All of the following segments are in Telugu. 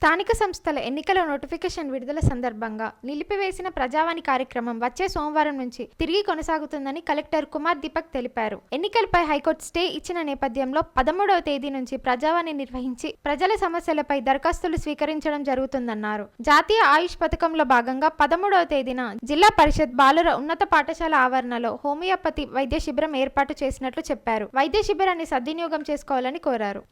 స్థానిక సంస్థల ఎన్నికల నోటిఫికేషన్ విడుదల సందర్భంగా నిలిపివేసిన ప్రజావాణి కార్యక్రమం వచ్చే సోమవారం నుంచి తిరిగి కొనసాగుతుందని కలెక్టర్ కుమార్ దీపక్ తెలిపారు. ఎన్నికలపై హైకోర్టు స్టే ఇచ్చిన నేపథ్యంలో 13వ తేదీ నుంచి ప్రజావాణి నిర్వహించి ప్రజల సమస్యలపై దరఖాస్తులు స్వీకరించడం జరుగుతుందన్నారు. జాతీయ ఆయుష్ పథకంలో భాగంగా 13వ తేదీన జిల్లా పరిషత్ బాలుర ఉన్నత పాఠశాల ఆవరణలో హోమియోపతి వైద్య శిబిరం ఏర్పాటు చేసినట్లు చెప్పారు. వైద్య శిబిరాన్ని సద్వినియోగం చేసుకోవాలని కోరారు.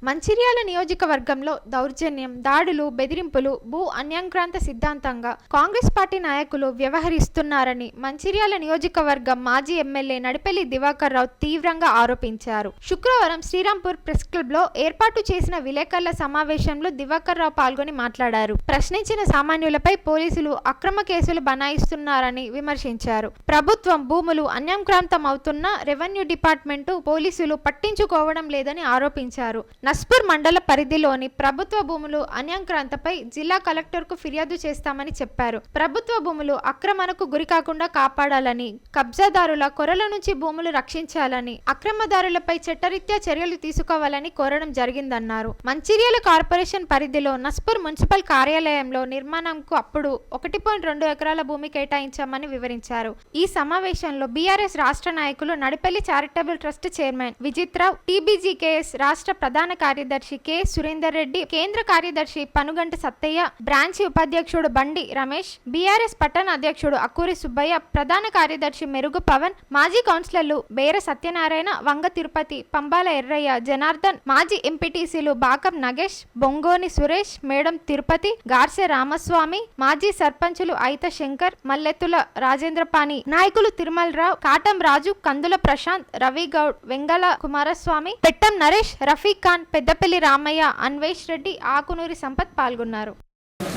మంచిర్యాల నియోజకవర్గంలో దౌర్జన్యం, దాడులు, బెదిరింపులు, భూ అన్యాక్రాంత సిద్ధాంతంగా కాంగ్రెస్ పార్టీ నాయకులు వ్యవహరిస్తున్నారని మంచిర్యాల నియోజకవర్గం మాజీ ఎమ్మెల్యే నడిపెల్లి దివాకర్ రావు తీవ్రంగా ఆరోపించారు. శుక్రవారం శ్రీరాంపూర్ ప్రెస్ క్లబ్ లో ఏర్పాటు చేసిన విలేకరుల సమావేశంలో దివాకర్ రావు పాల్గొని మాట్లాడారు. ప్రశ్నించిన సామాన్యులపై పోలీసులు అక్రమ కేసులు బనాయిస్తున్నారని విమర్శించారు. ప్రభుత్వం భూములు అన్యాక్రాంతం అవుతున్నా రెవెన్యూ డిపార్ట్మెంటు, పోలీసులు పట్టించుకోవడం లేదని ఆరోపించారు. నస్పూర్ మండల పరిధిలోని ప్రభుత్వ భూములు అన్యాక్రాంతపై జిల్లా కలెక్టర్కు ఫిర్యాదు చేస్తామని చెప్పారు. ప్రభుత్వ భూములు ఆక్రమణకు గురికాకుండా కాపాడాలని, కబ్జాదారుల కొరల నుంచి భూములు రక్షించాలని, అక్రమదారులపై చట్టరీత్యా చర్యలు తీసుకోవాలని కోరడం జరిగిందన్నారు. మంచిర్యాల కార్పొరేషన్ పరిధిలో నస్పూర్ మున్సిపల్ కార్యాలయంలో నిర్మాణంకు అప్పుడు 1.2 ఎకరాల భూమి కేటాయించామని వివరించారు. ఈ సమావేశంలో బీఆర్ఎస్ రాష్ట్ర నాయకులు Nadipelli charitable trust chairman Vijith Rao, TBGKS రాష్ట్ర ప్రధాన కార్యదర్శి కె సురేందర్ రెడ్డి, కేంద్ర కార్యదర్శి పనుగంటి సత్తయ్య, బ్రాంచి ఉపాధ్యక్షుడు బండి రమేష్, బీఆర్ఎస్ పట్టణ అధ్యక్షుడు అక్కూరి సుబ్బయ్య, ప్రధాన కార్యదర్శి మెరుగు పవన్, మాజీ కౌన్సిలర్లు బేర సత్యనారాయణ, వంగ తిరుపతి, పంబాల ఎర్రయ్య, జనార్దన్, మాజీ ఎంపీటీసీలు బాకం నగేష్, బొంగోని సురేష్, మేడం తిరుపతి, గార్సె రామస్వామి, మాజీ సర్పంచులు అయిత శంకర్, మల్లెత్తుల రాజేంద్రపాణి, నాయకులు తిరుమలరావు, కాటం రాజు, కందుల ప్రశాంత్, రవి గౌడ్, వెంగళ కుమారస్వామి, పెట్టం నరేష్, రఫీక్ ఖాన్, పెద్దపల్లి రామయ్య, అన్వేష్ రెడ్డి, ఆకునూరి సంపత్ పాల్గొన్నారు.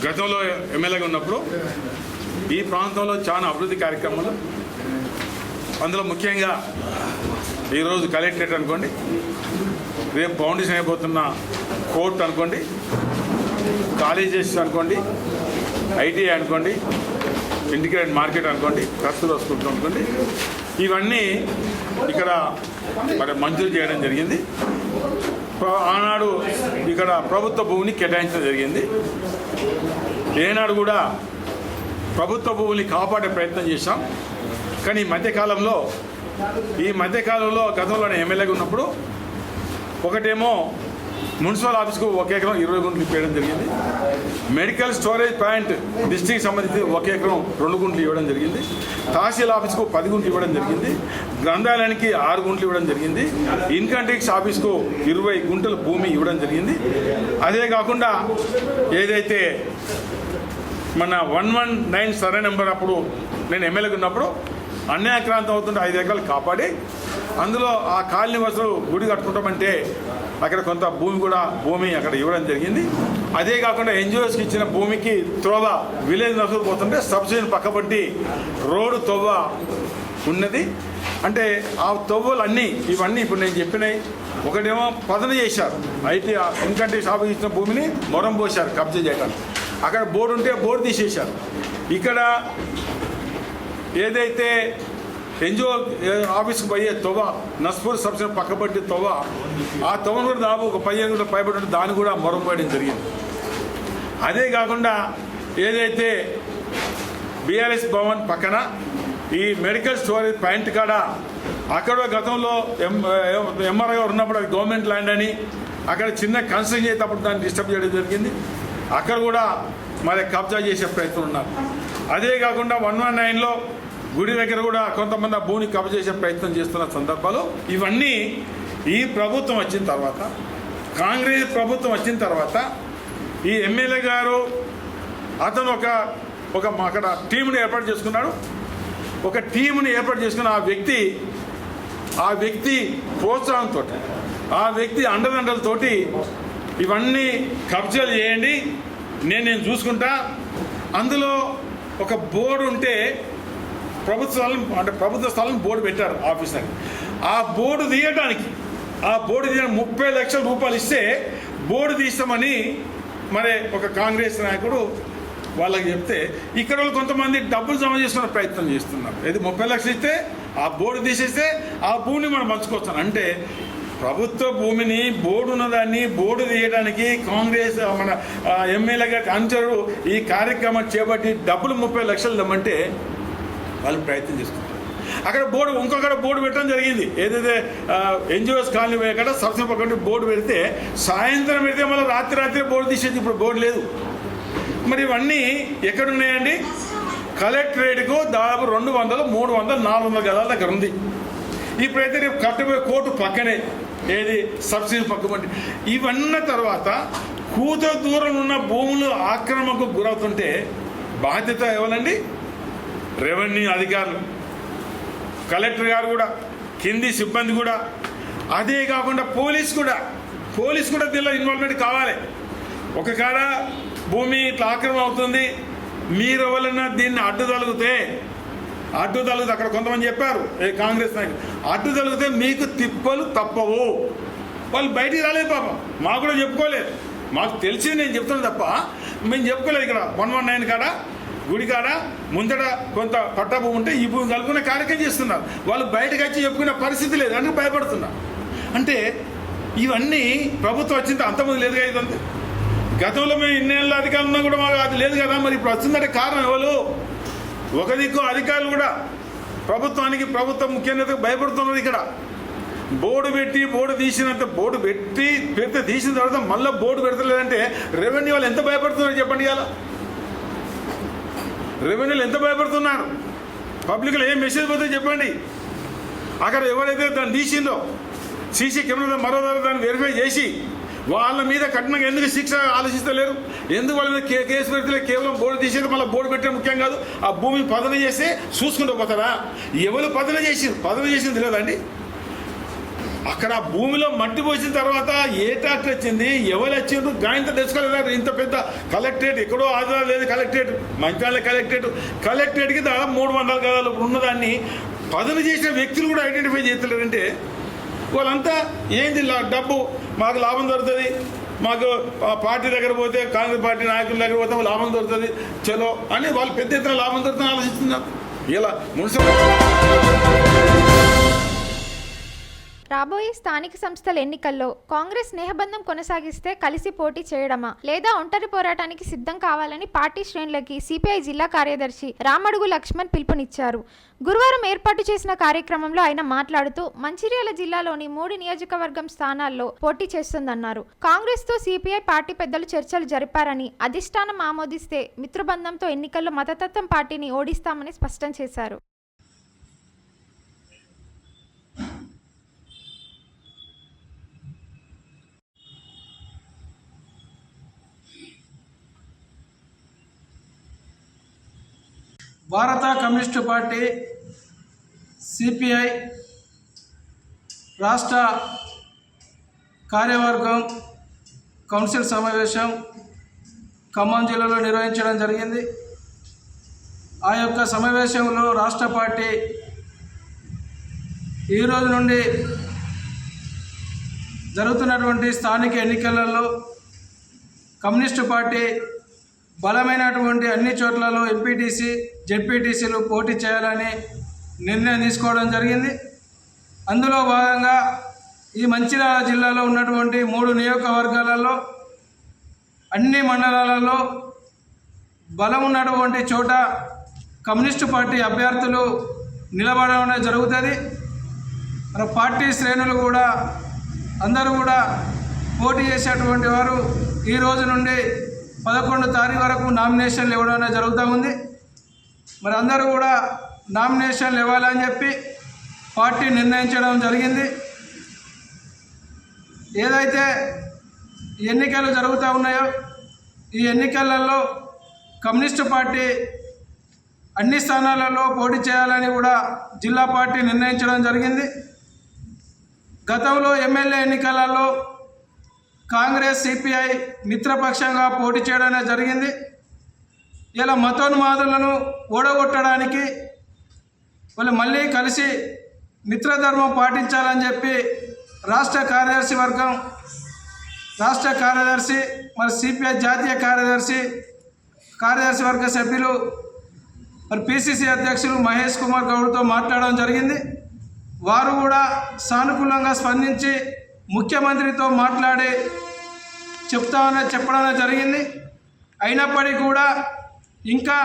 గతంలో ఎమ్మెల్యేగా ఉన్నప్పుడు ఈ ప్రాంతంలో చాలా అభివృద్ధి కార్యక్రమాలు, అందులో ముఖ్యంగా ఈరోజు కలెక్టరేట్ అనుకోండి, రేపు ఫౌండేషన్ అయిపోతున్న కోర్టు అనుకోండి, కాలేజెస్ అనుకోండి, ఐటీఐ అనుకోండి, ఇంటిగ్రేటెడ్ మార్కెట్ అనుకోండి, కస్తూరి స్కూల్ అనుకోండి, ఇవన్నీ ఇక్కడ మరి మంజూరు చేయడం జరిగింది. ఆనాడు ఇక్కడ ప్రభుత్వ భూమిని కేటాయించడం జరిగింది. ఏనాడు కూడా ప్రభుత్వ భూమిని కాపాడే ప్రయత్నం చేశాం. కానీ ఈ మధ్యకాలంలో గతంలో నేను ఎమ్మెల్యేగా ఉన్నప్పుడు ఒకటేమో మున్సిపల్ ఆఫీస్కు 1 ఎకరం 20 గుంటలు ఇవ్వడం జరిగింది. మెడికల్ స్టోరేజ్ పాయింట్ డిస్ట్రిక్ట్ సంబంధించి 1 ఎకరం 2 గుంటలు ఇవ్వడం జరిగింది. తహసీల్ ఆఫీస్కు 10 గుంటలు ఇవ్వడం జరిగింది. గ్రంథాలయానికి 6 గుంటలు ఇవ్వడం జరిగింది. ఇన్కమ్ ట్యాక్స్ ఆఫీస్కు 20 గుంటల భూమి ఇవ్వడం జరిగింది. అదే కాకుండా ఏదైతే మన 119 సర్వే నెంబర్ అప్పుడు నేను ఎమ్మెల్యేగా ఉన్నప్పుడు అన్యాక్రాంతం అవుతుంటే 5 ఎకరాలు కాపాడి అందులో ఆ కాలనీ వసతులు గుడి కట్టుకుంటామంటే అక్కడ కొంత భూమి అక్కడ ఇవ్వడం జరిగింది. అదే కాకుండా ఎన్జిఓస్కి ఇచ్చిన భూమికి త్రోవ విలేజ్ నసులు పోతుంటే సబ్సిడీని పక్కబట్టి రోడ్డు తొవ్వ ఉన్నది. అంటే ఆ తొవ్వలన్నీ ఇవన్నీ ఇప్పుడు నేను చెప్పినాయి. ఒకటేమో పదన చేశారు, ఐటీ ఇన్కమ్ ట్యాక్స్ ఆఫీస్ ఇచ్చిన భూమిని మొరం పోశారు కబ్జా చేయడానికి. అక్కడ బోర్డు ఉంటే బోర్డు తీసేశారు. ఇక్కడ ఏదైతే ఎన్జిఓ ఆఫీస్కి పోయే తొవ్వ నస్పూర్ సబ్సిడీ పక్కబట్టి తొవ్వ, ఆ తొవ్వను కూడా దాదాపు ఒక 15 గంటలు పైబడి దాన్ని కూడా మొరం పోయడం జరిగింది. అదే కాకుండా ఏదైతే బీఆర్ఎస్ భవన్ పక్కన ఈ మెడికల్ స్టోరేజ్ పాయింట్ కాడ అక్కడ గతంలో ఎంఆర్ఐ గారు ఉన్నప్పుడు అది గవర్నమెంట్ ల్యాండ్ అని అక్కడ చిన్న కన్స్ట్రక్షన్ చేసేటప్పుడు దాన్ని డిస్టర్బ్ చేయడం జరిగింది. అక్కడ కూడా మరి కబ్జా చేసే ప్రయత్నం ఉన్నారు. అదే కాకుండా 119లో గుడి దగ్గర కూడా కొంతమంది భూమిని కబ్జా చేసే ప్రయత్నం చేస్తున్న సందర్భాలు ఇవన్నీ ఈ ప్రభుత్వం వచ్చిన తర్వాత, కాంగ్రెస్ ప్రభుత్వం వచ్చిన తర్వాత ఈ ఎమ్మెల్యే గారు అతను ఒక అక్కడ టీంని ఏర్పాటు చేసుకున్నాడు. ఒక టీంని ఏర్పాటు చేసుకున్న ఆ వ్యక్తి ప్రోత్సాహంతో, ఆ వ్యక్తి అండదండలతోటి ఇవన్నీ కబ్జాలు చేయండి, నేను చూసుకుంటా. అందులో ఒక బోర్డు ఉంటే ప్రభుత్వ స్థలం బోర్డు పెట్టారు ఆఫీసర్. ఆ బోర్డు తీయడానికి 30 లక్షల రూపాయలు ఇస్తే బోర్డు తీస్తామని మరి ఒక కాంగ్రెస్ నాయకుడు వాళ్ళకి చెప్తే ఇక్కడ వాళ్ళు కొంతమంది డబ్బులు జమ చేసుకునే ప్రయత్నం చేస్తున్నారు. ఇది 30 లక్షలు ఇస్తే ఆ బోర్డు తీసేస్తే ఆ భూమిని మనం పంచుకొస్తాం. అంటే ప్రభుత్వ భూమిని బోర్డు ఉన్నదాన్ని బోర్డు తీయడానికి కాంగ్రెస్ మన ఎమ్మెల్యే గారి అనుచరుడు ఈ కార్యక్రమం చేపట్టి డబ్బులు 30 లక్షలు ఇవ్వమంటే వాళ్ళు ప్రయత్నం చేస్తున్నారు. అక్కడ బోర్డు ఇంకొకటి బోర్డు పెట్టడం జరిగింది. ఏదైతే ఎన్జిఓస్ కాలనీ అక్కడ సబ్సిడీ పక్కన బోర్డు పెడితే సాయంత్రం పెడితే మళ్ళీ రాత్రి బోర్డు తీసేది. ఇప్పుడు బోర్డు లేదు. మరి ఇవన్నీ ఎక్కడున్నాయండి? కలెక్టరేట్కు దాదాపు 200, 300, 400 గదాల దగ్గర ఉంది. ఇప్పుడైతే రేపు కట్టబోయే కోర్టు పక్కనే ఏది సబ్సిడీ పక్కబండి ఇవన్న తర్వాత కూత దూరం ఉన్న భూములు ఆక్రమణకు గురవుతుంటే బాధ్యత ఎవరండి? రెవెన్యూ అధికారులు, కలెక్టర్ గారు కూడా, కింది సిబ్బంది కూడా, అదే కాకుండా పోలీస్ కూడా దీనిలో ఇన్వాల్వ్మెంట్ కావాలి. ఒక కాడ భూమి ఇట్లా ఆక్రమణ అవుతుంది, మీరు ఎవరైనా దీన్ని అడ్డు తొలగితే అక్కడ కొంతమంది చెప్పారు కాంగ్రెస్ నాయకులు, అడ్డు తొలగితే మీకు తిప్పలు తప్పవు. వాళ్ళు బయటికి రాలేదు పాపం, మాకు కూడా చెప్పుకోలేదు. మాకు తెలిసి నేను చెప్తాను తప్ప మేము చెప్పుకోలేదు. ఇక్కడ 119 కాడ గుడి కాడ ముందట కొంత పట్టా భూమి ఉంటే ఈ భూమి కలుపుకునే కార్యక్రమం చేస్తున్నారు. వాళ్ళు బయటకు వచ్చి చెప్పుకునే పరిస్థితి లేదు, అందుకు భయపడుతున్నారు. అంటే ఇవన్నీ ప్రభుత్వం వచ్చింది అంతమంది లేదు కదా. ఇదంతా గతంలో మేము ఇన్నేళ్ళ అధికారులు ఉన్నా కూడా మాకు అది లేదు కదా. మరి ఇప్పుడు వచ్చిందంటే కారణం ఎవరు? ఒక దిక్కు అధికారులు కూడా ప్రభుత్వ ముఖ్య నేతకు భయపడుతున్నది. ఇక్కడ బోర్డు పెడితే తీసిన తర్వాత మళ్ళీ బోర్డు పెడతలేదంటే రెవెన్యూ వాళ్ళు ఎంత భయపడుతున్నారు చెప్పండి. ఇలా రెవెన్యూలు ఎంత భయపడుతున్నారు? పబ్లిక్లో ఏం మెసేజ్ పోతే చెప్పండి. అక్కడ ఎవరైతే దాన్ని తీసిందో సీసీ కెమెరా మరో దాన్ని వెరిఫై చేసి వాళ్ళ మీద కఠినంగా ఎందుకు శిక్ష ఆలోచిస్తలేరు? ఎందుకు వాళ్ళ మీద కేసు పెడితే కేవలం బోర్డు తీసేది, మళ్ళీ బోర్డు పెట్టే ముఖ్యం కాదు. ఆ భూమిని పదన చేస్తే చూసుకుంటూ పోతారా? ఎవరు పదన చేసింది లేదండి. అక్కడ ఆ భూమిలో మట్టి పోసిన తర్వాత ఏ ట్రాక్టర్ వచ్చింది, ఎవరు వచ్చిండ్రు, గాయంతో తెలుసుకోలేదు. ఇంత పెద్ద కలెక్టరేట్ ఎక్కడో ఆధారం లేదు. మంచిర్యాల కలెక్టరేట్కి దాదాపు 300 గదాలు ఉన్నదాన్ని పదన చేసిన వ్యక్తులు కూడా ఐడెంటిఫై చేస్తలేరంటే వాళ్ళంతా ఏంది డబ్బు మాకు లాభం దొరుకుతుంది, మాకు పార్టీ దగ్గర పోతే కాంగ్రెస్ పార్టీ నాయకుల దగ్గర పోతే లాభం దొరుకుతుంది చలో అని వాళ్ళు పెద్ద ఎత్తున లాభం దొరుకుతుందని ఆలోచిస్తున్నారు. ఇలా రాబోయే స్థానిక సంస్థల ఎన్నికల్లో కాంగ్రెస్ స్నేహబంధం కొనసాగిస్తే కలిసి పోటీ చేయడమా లేదా ఒంటరి పోరాటానికి సిద్ధం కావాలని పార్టీ శ్రేణులకి సిపిఐ జిల్లా కార్యదర్శి రామడుగు లక్ష్మణ్ పిలుపునిచ్చారు. గురువారం ఏర్పాటు చేసిన కార్యక్రమంలో ఆయన మాట్లాడుతూ మంచిర్యాల జిల్లాలోని 3 నియోజకవర్గం స్థానాల్లో పోటీ చేస్తుందన్నారు. కాంగ్రెస్ తో సిపిఐ పార్టీ పెద్దలు చర్చలు జరిపారని, అధిష్టానం ఆమోదిస్తే మిత్రబంధంతో ఎన్నికల్లో మతతత్వం పార్టీని ఓడిస్తామని స్పష్టం చేశారు. భారత కమ్యూనిస్టు పార్టీ సిపిఐ రాష్ట్ర కార్యవర్గం కౌన్సిల్ సమావేశం ఖమ్మం జిల్లాలో నిర్వహించడం జరిగింది. ఆ యొక్క సమావేశంలో రాష్ట్ర పార్టీ ఈరోజు నుండి జరుగుతున్నటువంటి స్థానిక ఎన్నికలలో కమ్యూనిస్టు పార్టీ బలమైనటువంటి అన్ని చోట్లలో ఎంపీటీసీ, జెడ్పీటీసీలు పోటీ చేయాలని నిర్ణయం తీసుకోవడం జరిగింది. అందులో భాగంగా ఈ మంచిర్యాల జిల్లాలో ఉన్నటువంటి 3 నియోజకవర్గాలలో అన్ని మండలాలలో బలం ఉన్నటువంటి చోట కమ్యూనిస్టు పార్టీ అభ్యర్థులు నిలబడడం జరుగుతుంది. మన పార్టీ శ్రేణులు కూడా అందరూ కూడా పోటీ చేసేటువంటి వారు ఈ రోజు నుండి 11 తారీఖు వరకు నామినేషన్లు ఇవ్వడం జరుగుతూ ఉంది. మరి అందరూ కూడా నామినేషన్లు ఇవ్వాలని చెప్పి పార్టీ నిర్ణయించడం జరిగింది. ఏదైతే ఎన్నికలు జరుగుతూ ఉన్నాయో ఈ ఎన్నికలలో కమ్యూనిస్టు పార్టీ అన్ని స్థానాలలో పోటీ చేయాలని కూడా జిల్లా పార్టీ నిర్ణయించడం జరిగింది. గతంలో ఎమ్మెల్యే ఎన్నికలలో కాంగ్రెస్ సిపిఐ మిత్రపక్షంగా పోటీ చేయడం జరిగింది. ఇలా మతోన్మాదులను ఓడగొట్టడానికి వాళ్ళు మళ్ళీ కలిసి మిత్రధర్మం పాటించాలని చెప్పి రాష్ట్ర కార్యదర్శి మరి సిపిఐ జాతీయ కార్యదర్శి కార్యదర్శి వర్గ సభ్యులు మరి పిసిసి అధ్యక్షులు మహేష్ కుమార్ గౌడ్తో మాట్లాడడం జరిగింది. వారు కూడా సానుకూలంగా స్పందించి ముఖ్యమంత్రితో మాట్లాడి చెప్పడం జరిగింది. అయినప్పటికీ కూడా ఇంకా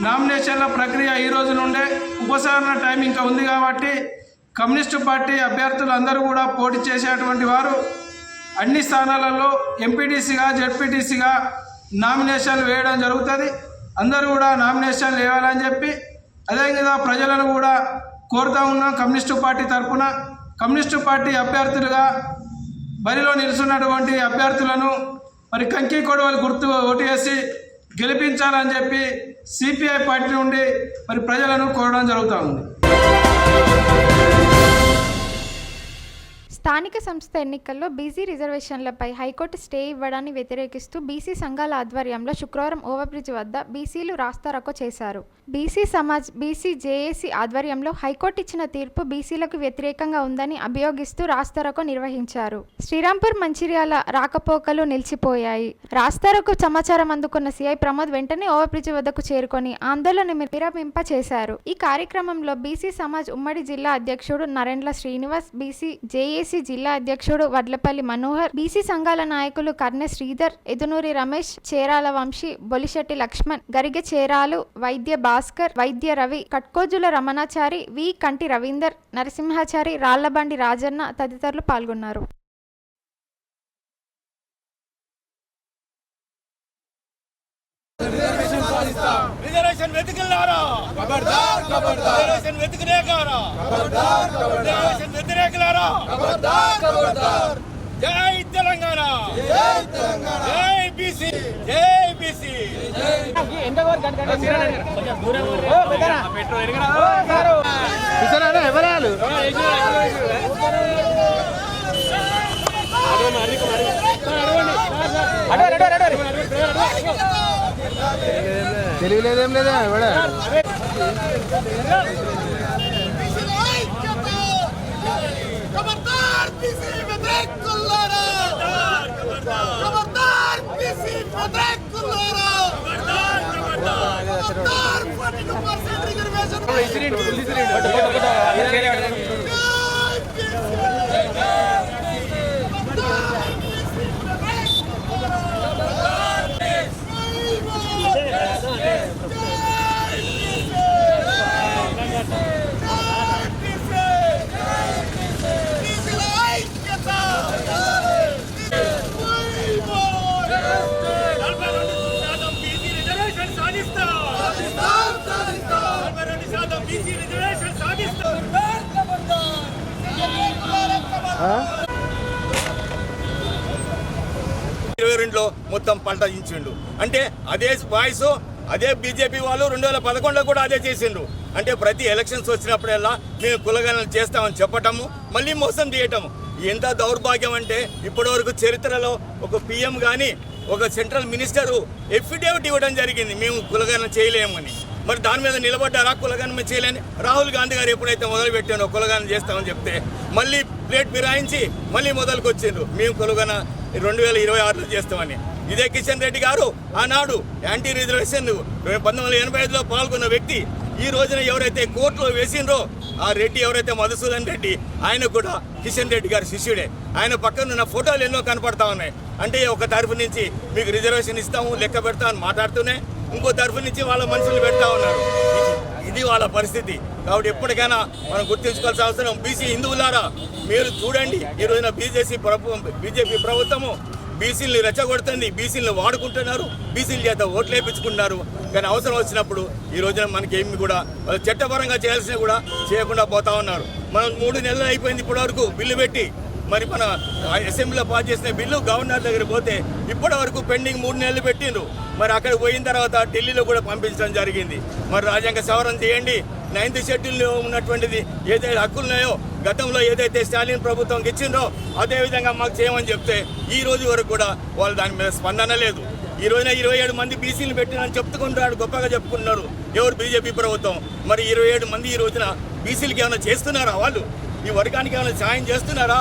నామినేషన్ల ప్రక్రియ ఈ రోజు నుండే ఉపసంహరణ టైం ఇంకా ఉంది కాబట్టి కమ్యూనిస్టు పార్టీ అభ్యర్థులు అందరూ కూడా పోటీ చేసేటువంటి వారు అన్ని స్థానాలలో ఎంపీటీసీగా జెడ్పీటీసీగా నామినేషన్లు వేయడం జరుగుతుంది. అందరూ కూడా నామినేషన్లు వేయాలని చెప్పి అదేవిధంగా ప్రజలను కూడా కోరుతా ఉన్నాం. కమ్యూనిస్టు పార్టీ తరఫున కమ్యూనిస్టు పార్టీ అభ్యర్థులుగా బరిలో నిలుస్తున్నటువంటి అభ్యర్థులను మరి కంకి కొడవలి గుర్తు ఓటు వేసి గెలిపించాలని చెప్పి సిపిఐ పార్టీ నుండి మరి ప్రజలను కోరడం జరుగుతూ ఉంది. స్థానిక సంస్థ ఎన్నికల్లో బీసీ రిజర్వేషన్లపై హైకోర్టు స్టే ఇవ్వడాన్ని వ్యతిరేకిస్తూ బీసీ సంఘాల ఆధ్వర్యంలో శుక్రవారం ఓవర్బ్రిడ్జ్ వద్ద బీసీలు రాస్తారోకో చేశారు. బీసీ సమాజ్ బీసీ జేఏసీ ఆధ్వర్యంలో హైకోర్టు ఇచ్చిన తీర్పు బీసీలకు వ్యతిరేకంగా ఉందని అభియోగిస్తూ రాస్తారోకో నిర్వహించారు. శ్రీరాంపూర్ మంచిర్యాల రాకపోకలు నిలిచిపోయాయి. రాస్తారోకో సమాచారం అందుకున్న సిఐ ప్రమోద్ వెంటనే ఓవర్బ్రిడ్జ్ వద్దకు చేరుకొని ఆందోళన విరమింప చేశారు. ఈ కార్యక్రమంలో బీసీ సమాజ్ ఉమ్మడి జిల్లా అధ్యక్షుడు నరేంద్ర శ్రీనివాస్, బీసీ జేఏసీ జిల్లా అధ్యక్షుడు వడ్లపల్లి మనోహర్, బీసీ సంఘాల నాయకులు కర్నె శ్రీధర్, ఎదునూరి రమేష్, చేరాల వంశీ, బొలిశెట్టి లక్ష్మణ్, గరిగె చేరాలు, వైద్య భాస్కర్, వైద్య రవి, కట్కోజుల రమణాచారి, వి కంటి రవీందర్, నరసింహాచారి, రాళ్లబండి రాజన్న తదితరులు పాల్గొన్నారు. రిజర్వేషన్ వెతికిలారా ఖబర్దార్ ఖబర్దార్ రిజర్వేషన్ వెతికిరేగారా ఖబర్దార్ ఖబర్దార్ రిజర్వేషన్ వెతిరేకలారా ఖబర్దార్ ఖబర్దార్ జై తెలంగాణ జై తెలంగాణ జై బీసీ జై బీసీ ఎంతవరకు గంట కొంచెం దూరం ఓ బెదరా పెట్రోల్ ఎరగరా ఓ సారు ఇసరానా ఎవరాలు తెలియలేదేం లేదా ఎవడా మొత్తం పల్టించిండు. అంటే అదే వాయిస్ అదే బీజేపీ వాళ్ళు 2011లో కూడా అదే చేసిండ్రు. అంటే ప్రతి ఎలక్షన్స్ వచ్చినప్పుడల్లా మేము కులగణన చేస్తామని చెప్పటము, మళ్ళీ మోసం చేయటము. ఎంత దౌర్భాగ్యం అంటే ఇప్పటివరకు చరిత్రలో ఒక పిఎం కానీ ఒక సెంట్రల్ మినిస్టరు ఎఫిడేవిట్ ఇవ్వడం జరిగింది, మేము కులగణన చేయలేమని. మరి దాని మీద నిలబడ్డారా? కులగణన చేయలేని రాహుల్ గాంధీ గారు ఎప్పుడైతే మొదలుపెట్టానో కులగణన చేస్తామని చెప్తే మళ్ళీ ప్లేట్ ఫిరాయించి మళ్ళీ మొదలుకు వచ్చిండ్రు, మేము కులగణన 2026లో చేస్తామని. ఇదే కిషన్ రెడ్డి గారు ఆనాడు యాంటీ రిజర్వేషన్ 1985లో పాల్గొన్న వ్యక్తి ఈ రోజున ఎవరైతే కోర్టులో వేసిండ్రో ఆ రెడ్డి ఎవరైతే మధుసూదన్ రెడ్డి, ఆయన కూడా కిషన్ రెడ్డి గారి శిష్యుడే. ఆయన పక్కన ఉన్న ఫోటోలు ఎన్నో కనపడతా ఉన్నాయి. అంటే ఒక తరఫు నుంచి మీకు రిజర్వేషన్ ఇస్తాము లెక్క పెడతామని మాట్లాడుతూనే ఇంకో తరఫు నుంచి వాళ్ళ మనుషులు పెడతా ఉన్నారు. ఇది వాళ్ళ పరిస్థితి. కాబట్టి ఎప్పటికైనా మనం గుర్తించుకోవాల్సిన అవసరం. బీసీ హిందువులారా మీరు చూడండి, ఈ రోజున బీజేపీ ప్రభుత్వము బీసీలు రెచ్చగొడుతుంది, బీసీలను వాడుకుంటున్నారు, బీసీల చేత ఓట్లు వేయించుకుంటున్నారు. కానీ అవసరం వచ్చినప్పుడు ఈ రోజున మనకి ఏమి కూడా చట్టపరంగా చేయాల్సినవి కూడా చేయకుండా పోతా ఉన్నారు. మనం 3 నెలలు అయిపోయింది ఇప్పటివరకు బిల్లు పెట్టి. మరి మన అసెంబ్లీలో పాస్ చేసిన బిల్లు గవర్నర్ దగ్గర పోతే ఇప్పటి వరకు పెండింగ్ 3 నెలలు పెట్టిండ్రు. మరి అక్కడికి పోయిన తర్వాత ఢిల్లీలో కూడా పంపించడం జరిగింది. మరి రాజ్యాంగ సవరణ చేయండి, 9th షెడ్యూల్లో ఉన్నటువంటిది ఏదైతే హక్కులున్నాయో గతంలో ఏదైతే స్టాలిన్ ప్రభుత్వం ఇచ్చిందో అదేవిధంగా మాకు చేయమని చెప్తే ఈ రోజు వరకు కూడా వాళ్ళు దాని మీద స్పందన లేదు. ఈ రోజున 27 మంది బీసీలు పెట్టినని చెప్పుకుంటున్నాడు, గొప్పగా చెప్పుకున్నారు ఎవరు? బీజేపీ ప్రభుత్వం. మరి 27 మంది ఈ రోజున బీసీలకి ఏమైనా చేస్తున్నారా? వాళ్ళు ఈ వర్గానికి ఏమైనా సాయం చేస్తున్నారా?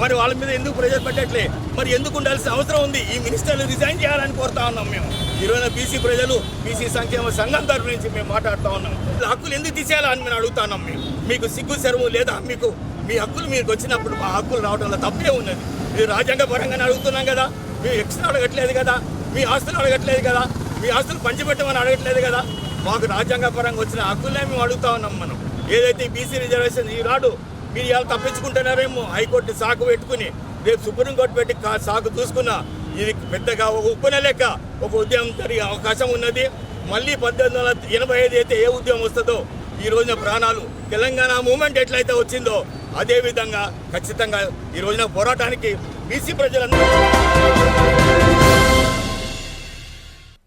మరి వాళ్ళ మీద ఎందుకు ప్రెజర్ పెట్టట్లే? మరి ఎందుకు ఉండాల్సిన అవసరం ఉంది? ఈ మినిస్టర్లు రిజైన్ చేయాలని కోరుతా ఉన్నాం మేము. ఈరోజు బీసీ ప్రజలు, బీసీ సంక్షేమ సంఘం తరఫు నుంచి మేము మాట్లాడుతూ ఉన్నాం. హక్కులు ఎందుకు తీసేయాలని మేము అడుగుతున్నాం. మీకు సిగ్గు సెరవు లేదా? మీకు మీ హక్కులు మీకు వచ్చినప్పుడు మా హక్కులు రావడంలో తప్పే ఉన్నది. మీరు రాజ్యాంగ పరంగానే అడుగుతున్నాం కదా, మేము ఎక్స్ట్రా అడగట్లేదు కదా, మీ ఆస్తులు అడగట్లేదు కదా, మీ ఆస్తులు పంచిపెట్టమని అడగట్లేదు కదా. మాకు రాజ్యాంగ పరంగా వచ్చిన హక్కులనే మేము అడుగుతా ఉన్నాం. మనం ఏదైతే బీసీ రిజర్వేషన్ ఈనాడు మీరు ఇలా తప్పించుకుంటున్నారేమో, హైకోర్టు సాకు పెట్టుకుని రేపు సుప్రీంకోర్టు పెట్టి సాకు చూసుకున్నా ఇది పెద్దగా ఒక ఉప్పున లెక్క ఒక ఉద్యమం జరిగే అవకాశం ఉన్నది. మళ్ళీ 1885 అయితే ఏ ఉద్యమం వస్తుందో ఈ రోజున ప్రాణాలు తెలంగాణ మూమెంట్ ఎట్లయితే వచ్చిందో అదే విధంగా ఖచ్చితంగా ఈ రోజున పోరాటానికి బీసీ ప్రజలందరూ.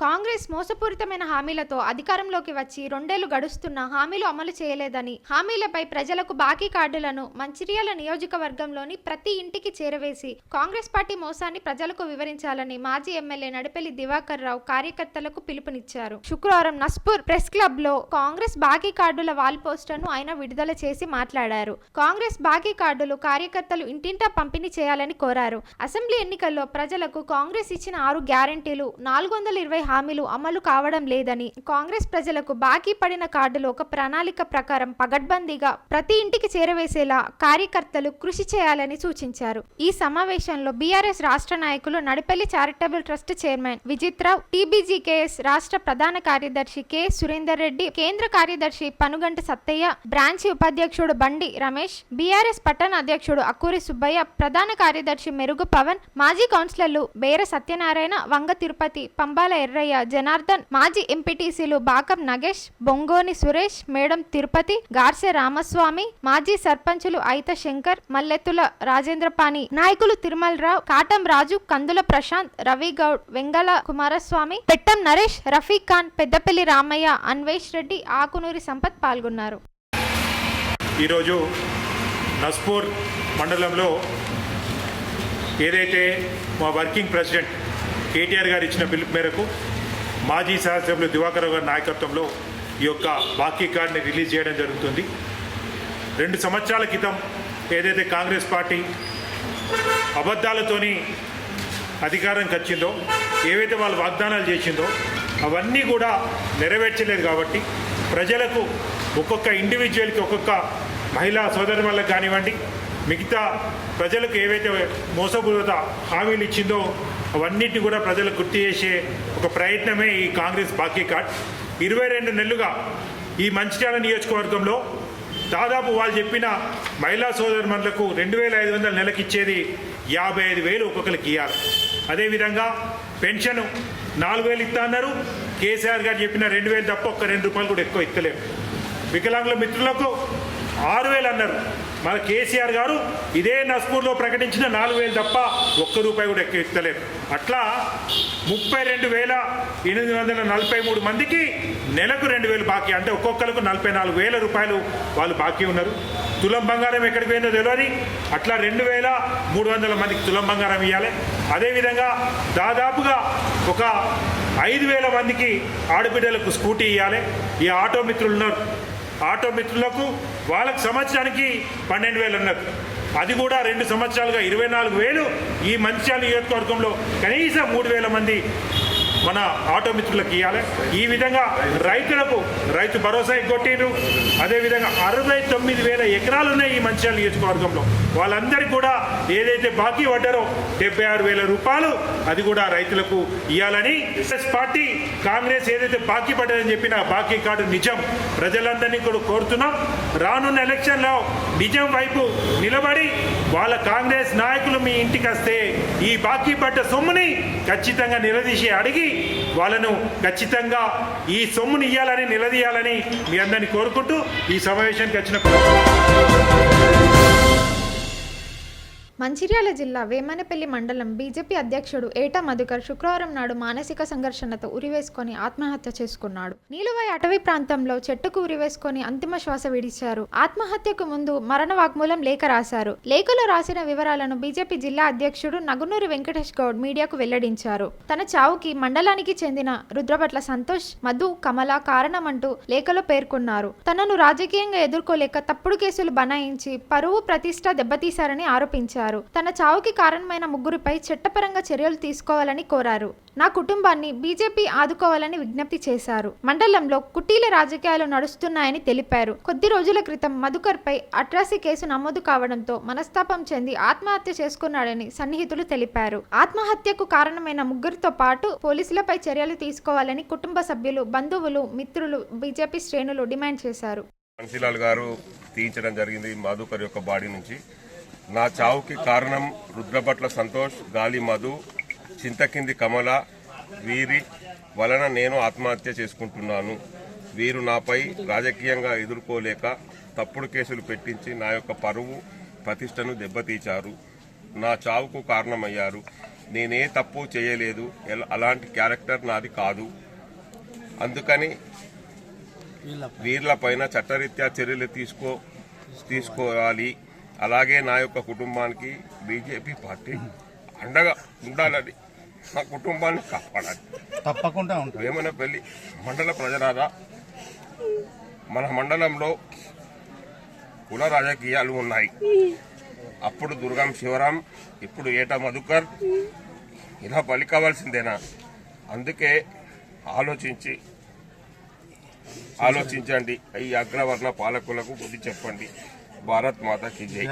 కాంగ్రెస్ మోసపూరితమైన హామీలతో అధికారంలోకి వచ్చి 2 ఏళ్లు గడుస్తున్నా హామీలు అమలు చేయలేదని, హామీలపై ప్రజలకు బాకీ కార్డులను మంచిర్యాల నియోజకవర్గంలోని ప్రతి ఇంటికి చేరవేసి కాంగ్రెస్ పార్టీ మోసాన్ని ప్రజలకు వివరించాలని మాజీ ఎమ్మెల్యే నడిపెల్లి దివాకర్ రావు కార్యకర్తలకు పిలుపునిచ్చారు. శుక్రవారం నస్పూర్ ప్రెస్ క్లబ్ లో కాంగ్రెస్ బాకీ కార్డుల వాల్ పోస్టర్ను ఆయన విడుదల చేసి మాట్లాడారు. కాంగ్రెస్ బాకీ కార్డులు కార్యకర్తలు ఇంటింటా పంపిణీ చేయాలని కోరారు. అసెంబ్లీ ఎన్నికల్లో ప్రజలకు కాంగ్రెస్ ఇచ్చిన 6 గ్యారెంటీలు 420 హామీలు అమలు కావడం లేదని, కాంగ్రెస్ ప్రజలకు బాకీ పడిన కార్డులు ఒక ప్రణాళిక ప్రకారం పగడ్బందీగా ప్రతి ఇంటికి చేరవేసేలా కార్యకర్తలు కృషి చేయాలని సూచించారు. ఈ సమావేశంలో బీఆర్ఎస్ రాష్ట్ర నాయకులు Nadipelli charitable trust chairman Vijith Rao, TBGKS రాష్ట్ర ప్రధాన కార్యదర్శి కె సురేందర్ రెడ్డి, కేంద్ర కార్యదర్శి పనుగంటి సత్తయ్య, బ్రాంచి ఉపాధ్యక్షుడు బండి రమేష్, బీఆర్ఎస్ పట్టణ అధ్యక్షుడు అక్కూరి సుబ్బయ్య, ప్రధాన కార్యదర్శి మెరుగు పవన్, మాజీ కౌన్సిలర్లు బేర సత్యనారాయణ, వంగ తిరుపతి, పంబాల ఎర్రయ్య, జనార్దన్, మాజీ ఎంపీటీసీలు బాకం నగేష్, బొంగోని సురేష్, మేడం తిరుపతి, గార్సె రామస్వామి, మాజీ సర్పంచులు అయిత శంకర్, మల్లెత్తుల రాజేంద్రపాణి, నాయకులు తిరుమల్ రావు, కాటం రాజు, కందుల ప్రశాంత్, రవి గౌడ్, వెంగళ కుమారస్వామి, పెట్టం నరేష్, రఫీక్ ఖాన్, పెద్దపల్లి రామయ్య, అన్వేష్ రెడ్డి, ఆకునూరి సంపత్ పాల్గొన్నారు. ఈరోజు నస్పూర్ మండలంలో ఏదైతే మా వర్కింగ్ ప్రెసిడెంట్ కేటీఆర్ గారు ఇచ్చిన పిలుపు మేరకు మాజీ శాసనసభ్యులు దివాకర్ రావు గారి నాయకత్వంలో ఈ యొక్క బాకీ కార్డుని రిలీజ్ చేయడం జరుగుతుంది. 2 సంవత్సరాల క్రితం ఏదైతే కాంగ్రెస్ పార్టీ అబద్ధాలతోని అధికారంకి వచ్చిందో, ఏవైతే వాళ్ళు వాగ్దానాలు చేసిందో అవన్నీ కూడా నెరవేర్చలేదు. కాబట్టి ప్రజలకు ఒక్కొక్క ఇండివిజువల్కి, ఒక్కొక్క మహిళా సోదరి వాళ్ళకి కానివ్వండి, మిగతా ప్రజలకు ఏవైతే మోసపూరిత హామీలు ఇచ్చిందో అవన్నిటిని కూడా ప్రజలకు గుర్తు చేసే ఒక ప్రయత్నమే ఈ కాంగ్రెస్ బాకీ కార్డ్. 22 నెలలుగా ఈ మంచిర్యాల నియోజకవర్గంలో దాదాపు వాళ్ళు చెప్పిన మహిళా సోదరుమణులకు 2500 నెలకు ఇచ్చేది 55,000 ఒక్కొక్కరికి ఇవ్వాలి. అదేవిధంగా పెన్షన్ 4,000 ఇస్తా అన్నారు. కేసీఆర్ గారు చెప్పిన 2,000 తప్ప ఒక్క 2 రూపాయలు కూడా ఎక్కువ ఇస్తలేరు. వికలాంగుల మిత్రులకు 6,000 అన్నారు. మన కేసీఆర్ గారు ఇదే నస్పూర్లో ప్రకటించిన 4,000 తప్ప ఒక్క రూపాయి కూడా ఎక్కువ ఇస్తలేరు. అట్లా 32,843 మందికి నెలకు 2,000 బాకీ, అంటే ఒక్కొక్కరికి 44,000 రూపాయలు వాళ్ళు బాకీ ఉన్నారు. తులం బంగారం ఎక్కడికి పోయిందో తెలియదు. అట్లా 2,300 మందికి తులం బంగారం ఇవ్వాలి. అదేవిధంగా దాదాపుగా ఒక 5,000 మందికి ఆడబిడ్డలకు స్కూటీ ఇవ్వాలి. ఈ ఆటో మిత్రులు ఉన్నారు, ఆటో మిత్రులకు వాళ్ళకు సంవత్సరానికి 12,000 ఉన్నారు. అది కూడా 2 సంవత్సరాలుగా 24,000 ఈ మంచిర్యాల నియోజకవర్గంలో కనీసం 3,000 మంది మన ఆటో మిత్రులకు ఇవ్వాలి. ఈ విధంగా రైతులకు రైతు భరోసా కొట్టిండ్రు. అదేవిధంగా 69,000 ఎకరాలు ఉన్నాయి ఈ మంచిర్యాల నియోజకవర్గంలో. వాళ్ళందరికీ కూడా ఏదైతే బాకీ పడ్డారో 76,000 రూపాయలు అది కూడా రైతులకు ఇవ్వాలని పార్టీ కాంగ్రెస్ ఏదైతే బాకీ పడ్డదని చెప్పిన బాకీ కార్డు నిజం ప్రజలందరినీ కూడా కోరుతున్నాం. రానున్న ఎలక్షన్లో నిజం వైపు నిలబడి వాళ్ళ కాంగ్రెస్ నాయకులు మీ ఇంటికి వస్తే ఈ బాకీ పడ్డ సొమ్ముని ఖచ్చితంగా నిలదీసి అడిగి వాళ్ళను ఖచ్చితంగా ఈ సొమ్ముని ఇవ్వాలని నిలదీయాలని మీ అందరినీ కోరుకుంటూ ఈ సమావేశానికి వచ్చిన మంచిర్యాల జిల్లా వేమనపల్లి మండలం బీజేపీ అధ్యక్షుడు ఏటా మధుకర్ శుక్రవారం నాడు మానసిక సంఘర్షణతో ఉరివేసుకొని ఆత్మహత్య చేసుకున్నాడు. నీలువాయి అటవీ ప్రాంతంలో చెట్టుకు ఉరివేసుకొని అంతిమ శ్వాస విడిచారు. ఆత్మహత్యకు ముందు మరణ వాగ్మూలం లేఖ రాశారు. లేఖలో రాసిన వివరాలను బీజేపీ జిల్లా అధ్యక్షుడు నగునూరి వెంకటేష్ గౌడ్ మీడియాకు వెల్లడించారు. తన చావుకి మండలానికి చెందిన రుద్రభట్ల సంతోష్, మధు, కమల కారణమంటూ లేఖలో పేర్కొన్నారు. తనను రాజకీయంగా ఎదుర్కోలేక తప్పుడు కేసులు బనాయించి పరువు ప్రతిష్ట దెబ్బతీశారని ఆరోపించారు. తన చావుకి కారణమైన ముగ్గురిపై చట్టపరంగా చర్యలు తీసుకోవాలని కోరారు. నా కుటుంబాన్ని బీజేపీ ఆదుకోవాలని విజ్ఞప్తి చేశారు. మండలంలో కుటీల రాజకీయాలు నడుస్తున్నాయని తెలిపారు. కొద్ది రోజుల క్రితం మధుకర్ పై అట్రాసిటీ కేసు నమోదు కావడంతో మనస్తాపం చెంది ఆత్మహత్య చేసుకున్నాడని సన్నిహితులు తెలిపారు. ఆత్మహత్యకు కారణమైన ముగ్గురితో పాటు పోలీసులపై చర్యలు తీసుకోవాలని కుటుంబ సభ్యులు, బంధువులు, మిత్రులు, బీజేపీ శ్రేణులు డిమాండ్ చేశారు. కాంశీలాల్ గారు తీయించడం జరిగింది మధుకర్ యొక్క బాడీ నుంచి. నా చావుకి కారణం రుద్రభట్ల సంతోష్, గాలి మధు, చింతకింది కమల, వీరి వలన నేను ఆత్మహత్య చేసుకుంటున్నాను. వీరు నాపై రాజకీయంగా ఎదుర్కోలేక తప్పుడు కేసులు పెట్టించి నా యొక్క పరువు ప్రతిష్టను దెబ్బతీశారు. నా చావుకు కారణమయ్యారు. నేనే తప్పు చేయలేదు. అలాంటి క్యారెక్టర్ నాది కాదు. అందుకని వీర్లపైన చట్టరీత్యా చర్యలు తీసుకోవాలి. అలాగే నా యొక్క కుటుంబానికి బీజేపీ పార్టీ అండగా ఉండాలని, నా కుటుంబాన్ని కాపాడాలి. తప్పకుండా ఉంటుంది. వేమనపల్లి మండల ప్రజలారా, మన మండలంలో కుల రాజకీయాలు ఉన్నాయి. అప్పుడు దుర్గం శివరాం, ఇప్పుడు ఏటా మధుకర్, ఇలా పలికవలసిందేనా? అందుకే ఆలోచించండి. ఈ అగ్రవర్ణ పాలకులకు బుద్ధి చెప్పండి. భారత్ మాతా కీ జై.